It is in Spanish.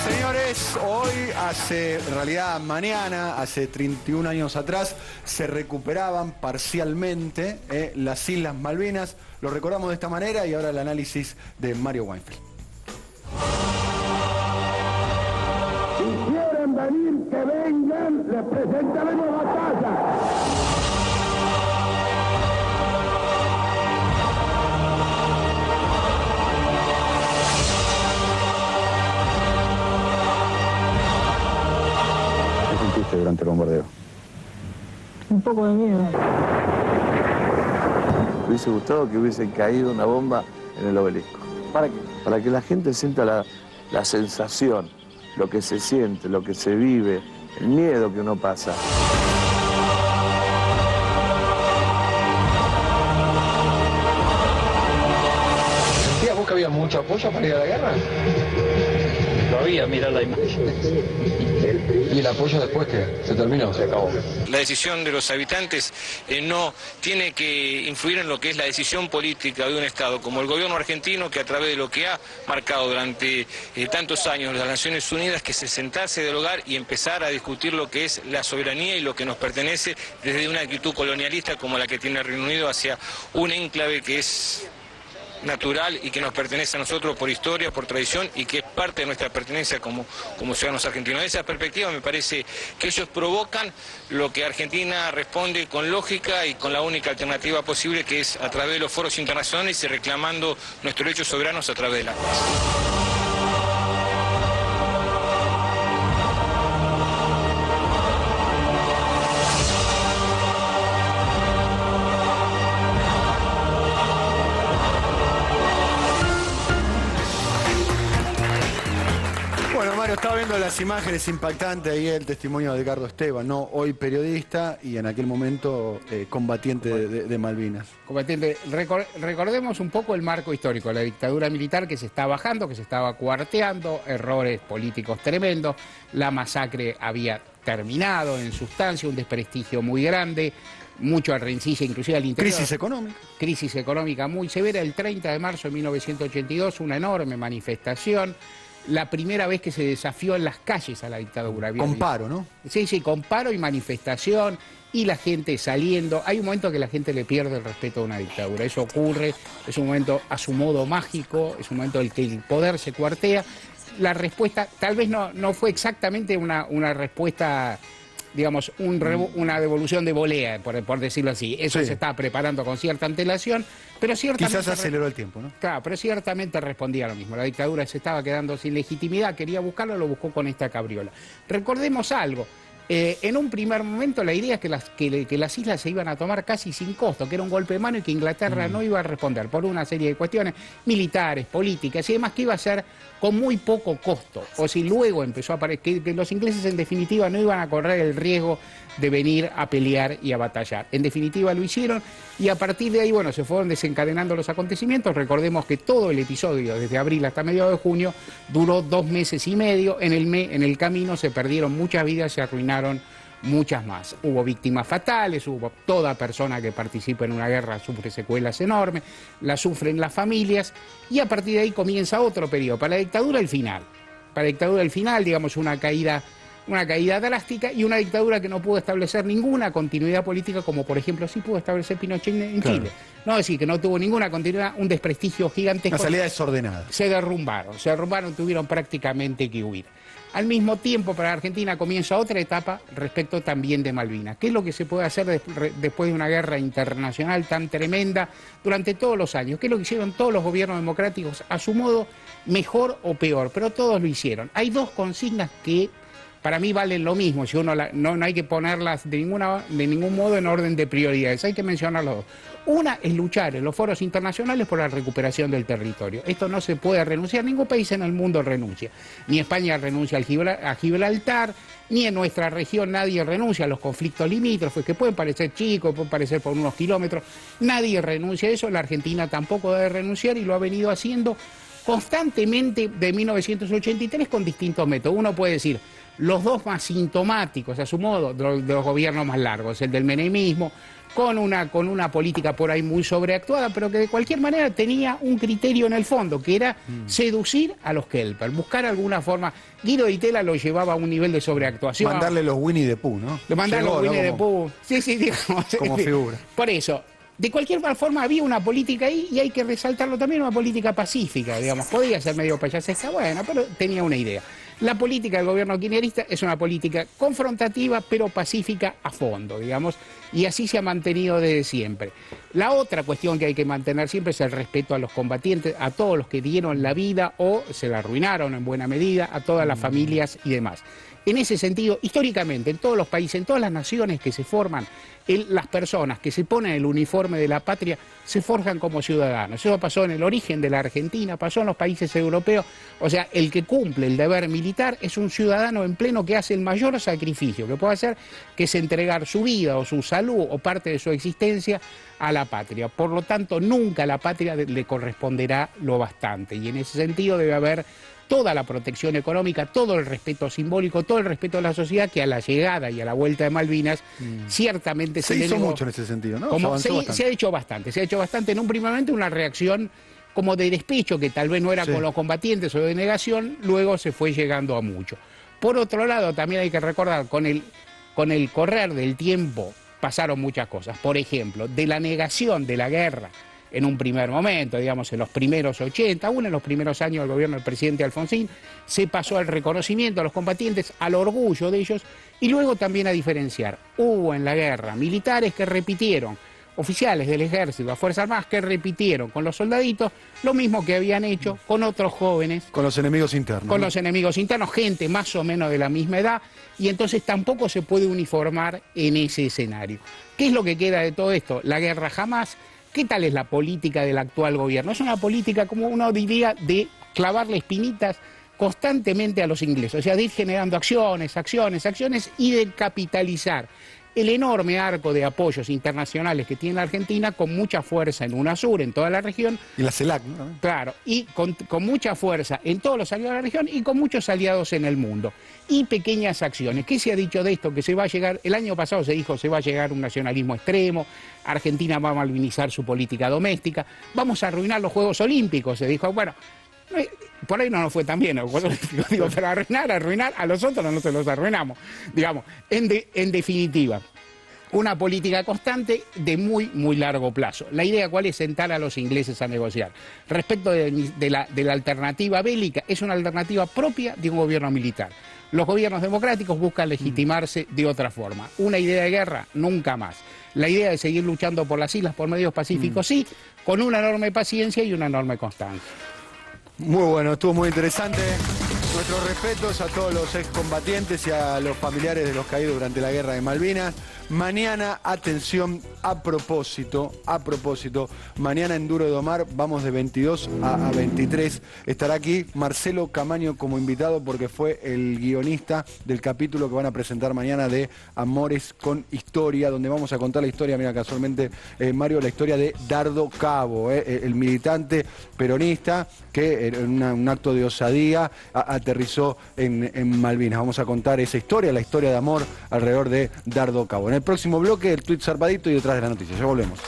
Señores, hoy, en realidad mañana, hace 31 años atrás, se recuperaban parcialmente las Islas Malvinas. Lo recordamos de esta manera y ahora el análisis de Mario Weinfeld. Si quieren venir, que vengan, les presentaremos batalla. Durante el bombardeo? Un poco de miedo. Me hubiese gustado que hubiese caído una bomba en el obelisco. ¿Para qué? Para que la gente sienta la sensación, lo que se siente, lo que se vive, el miedo que uno pasa. ¿Sentías vos que había mucho apoyo para ir a la guerra? Lo había, mirá la imagen. ¿Y el apoyo después que se terminó? Se acabó. La decisión de los habitantes no tiene que influir en lo que es la decisión política de un Estado, como el gobierno argentino, que a través de lo que ha marcado durante tantos años las Naciones Unidas, que es sentarse del hogar y empezar a discutir lo que es la soberanía y lo que nos pertenece desde una actitud colonialista como la que tiene el Reino Unido hacia un enclave que es natural y que nos pertenece a nosotros por historia, por tradición y que es parte de nuestra pertenencia como ciudadanos argentinos. De esa perspectiva me parece que ellos provocan lo que Argentina responde con lógica y con la única alternativa posible, que es a través de los foros internacionales y reclamando nuestros derechos soberanos a través de la paz. Bueno, Mario, estaba viendo las imágenes impactantes ahí, el testimonio de Edgardo Esteban, ¿no? Hoy periodista y en aquel momento combatiente de Malvinas. Combatiente. Recordemos un poco el marco histórico, la dictadura militar que se está bajando, que se estaba cuarteando, errores políticos tremendos, la masacre había terminado en sustancia, un desprestigio muy grande, mucho rencilla inclusive al interior. Crisis económica. Crisis económica muy severa. El 30 de marzo de 1982, una enorme manifestación. La primera vez que se desafió en las calles a la dictadura. Con paro, ¿no? Sí, sí, con paro y manifestación y la gente saliendo. Hay un momento que la gente le pierde el respeto a una dictadura. Eso ocurre, es un momento a su modo mágico, es un momento en el que el poder se cuartea. La respuesta tal vez no fue exactamente una respuesta, digamos, una devolución de volea, por decirlo así. Eso sí. Se estaba preparando con cierta antelación, pero ciertamente... Quizás aceleró el tiempo, ¿no? Claro, pero ciertamente respondía lo mismo. La dictadura se estaba quedando sin legitimidad, quería buscarlo, lo buscó con esta cabriola. Recordemos algo. En un primer momento la idea es que las islas se iban a tomar casi sin costo, que era un golpe de mano y que Inglaterra no iba a responder por una serie de cuestiones militares, políticas y demás, que iba a ser con muy poco costo. O si luego empezó a aparecer que los ingleses en definitiva no iban a correr el riesgo de venir a pelear y a batallar. En definitiva lo hicieron y a partir de ahí, bueno, se fueron desencadenando los acontecimientos. Recordemos que todo el episodio, desde abril hasta mediados de junio, duró 2 meses y medio. En el camino se perdieron muchas vidas, se arruinaron muchas más. Hubo víctimas fatales, toda persona que participa en una guerra sufre secuelas enormes, las sufren las familias y a partir de ahí comienza otro periodo. Para la dictadura el final. Para la dictadura el final, digamos, una caída drástica y una dictadura que no pudo establecer ninguna continuidad política, como por ejemplo sí pudo establecer Pinochet en Chile. No, es decir, que no tuvo ninguna continuidad, un desprestigio gigantesco. Una salida desordenada. Se derrumbaron, tuvieron prácticamente que huir. Al mismo tiempo, para Argentina comienza otra etapa respecto también de Malvinas. ¿Qué es lo que se puede hacer después de una guerra internacional tan tremenda durante todos los años? ¿Qué es lo que hicieron todos los gobiernos democráticos? A su modo, mejor o peor, pero todos lo hicieron. Hay 2 consignas que para mí valen lo mismo, si uno no hay que ponerlas de ningún modo en orden de prioridades, hay que mencionar las 2. Una es luchar en los foros internacionales por la recuperación del territorio. Esto no se puede renunciar, ningún país en el mundo renuncia. Ni España renuncia a Gibraltar, ni en nuestra región nadie renuncia a los conflictos limítrofes, que pueden parecer chicos, pueden parecer por unos kilómetros. Nadie renuncia a eso, la Argentina tampoco debe renunciar y lo ha venido haciendo constantemente de 1983 con distintos métodos. Uno puede decir, los dos más sintomáticos, a su modo, de los gobiernos más largos, el del menemismo, con una política por ahí muy sobreactuada, pero que de cualquier manera tenía un criterio en el fondo, que era seducir a los Kelper, buscar alguna forma. Guido Di Tella lo llevaba a un nivel de sobreactuación. Mandarle los Winnie the Pooh, ¿no? Mandarle los Winnie the Pooh. Sí, digamos. Como figura. Por eso, de cualquier forma había una política ahí, y hay que resaltarlo también, una política pacífica, digamos. Podía ser medio payasesca, bueno, pero tenía una idea. La política del gobierno kirchnerista es una política confrontativa, pero pacífica a fondo, digamos, y así se ha mantenido desde siempre. La otra cuestión que hay que mantener siempre es el respeto a los combatientes, a todos los que dieron la vida o se la arruinaron en buena medida, a todas las familias y demás. En ese sentido, históricamente, en todos los países, en todas las naciones que se forman, las personas que se ponen el uniforme de la patria se forjan como ciudadanos. Eso pasó en el origen de la Argentina, pasó en los países europeos. O sea, el que cumple el deber militar es un ciudadano en pleno que hace el mayor sacrificio que puede hacer, que es entregar su vida o su salud o parte de su existencia a la patria. Por lo tanto, nunca a la patria le corresponderá lo bastante. Y en ese sentido debe haber toda la protección económica, todo el respeto simbólico, todo el respeto a la sociedad, que a la llegada y a la vuelta de Malvinas ciertamente se hizo mucho en ese sentido, ¿no? Se ha hecho bastante. En un primer momento una reacción como de despecho, que tal vez no era con los combatientes o de negación, luego se fue llegando a mucho. Por otro lado, también hay que recordar, con el correr del tiempo pasaron muchas cosas. Por ejemplo, de la negación de la guerra en un primer momento, digamos en los primeros 80, aún en los primeros años del gobierno del presidente Alfonsín, se pasó al reconocimiento a los combatientes, al orgullo de ellos, y luego también a diferenciar. Hubo en la guerra militares que repitieron, oficiales del ejército, las Fuerzas Armadas, que repitieron con los soldaditos lo mismo que habían hecho con otros jóvenes. Con los enemigos internos. Con los enemigos internos, gente más o menos de la misma edad, y entonces tampoco se puede uniformar en ese escenario. ¿Qué es lo que queda de todo esto? La guerra jamás. ¿Qué tal es la política del actual gobierno? Es una política, como uno diría, de clavarle espinitas constantemente a los ingleses, o sea, de ir generando acciones y de capitalizar el enorme arco de apoyos internacionales que tiene la Argentina con mucha fuerza en UNASUR, en toda la región. Y la CELAC, ¿no? Claro, y con mucha fuerza en todos los aliados de la región y con muchos aliados en el mundo. Y pequeñas acciones. ¿Qué se ha dicho de esto? Que se va a llegar, el año pasado se dijo, se va a llegar a un nacionalismo extremo, Argentina va a malvinizar su política doméstica, vamos a arruinar los Juegos Olímpicos, se dijo. Bueno, por ahí no nos fue tan bien, digo, pero arruinar, a los otros no se los arruinamos. Digamos, en definitiva, una política constante de muy, muy largo plazo. La idea, ¿cuál es? Sentar a los ingleses a negociar. Respecto de la alternativa bélica, es una alternativa propia de un gobierno militar. Los gobiernos democráticos buscan legitimarse de otra forma. Una idea de guerra, nunca más. La idea de seguir luchando por las islas por medios pacíficos, sí, con una enorme paciencia y una enorme constancia. Muy bueno, estuvo muy interesante. Nuestros respetos a todos los excombatientes y a los familiares de los caídos durante la guerra de Malvinas. Mañana, atención, a propósito, mañana en Duro de Domar vamos de 22 a 23. Estará aquí Marcelo Camaño como invitado porque fue el guionista del capítulo que van a presentar mañana de Amores con Historia, donde vamos a contar la historia, mira, casualmente, Mario, la historia de Dardo Cabo, el militante peronista que en un acto de osadía aterrizó en Malvinas. Vamos a contar esa historia, la historia de amor alrededor de Dardo Cabo. En el próximo bloque, el tuit zarpadito y detrás de la noticia. Ya volvemos.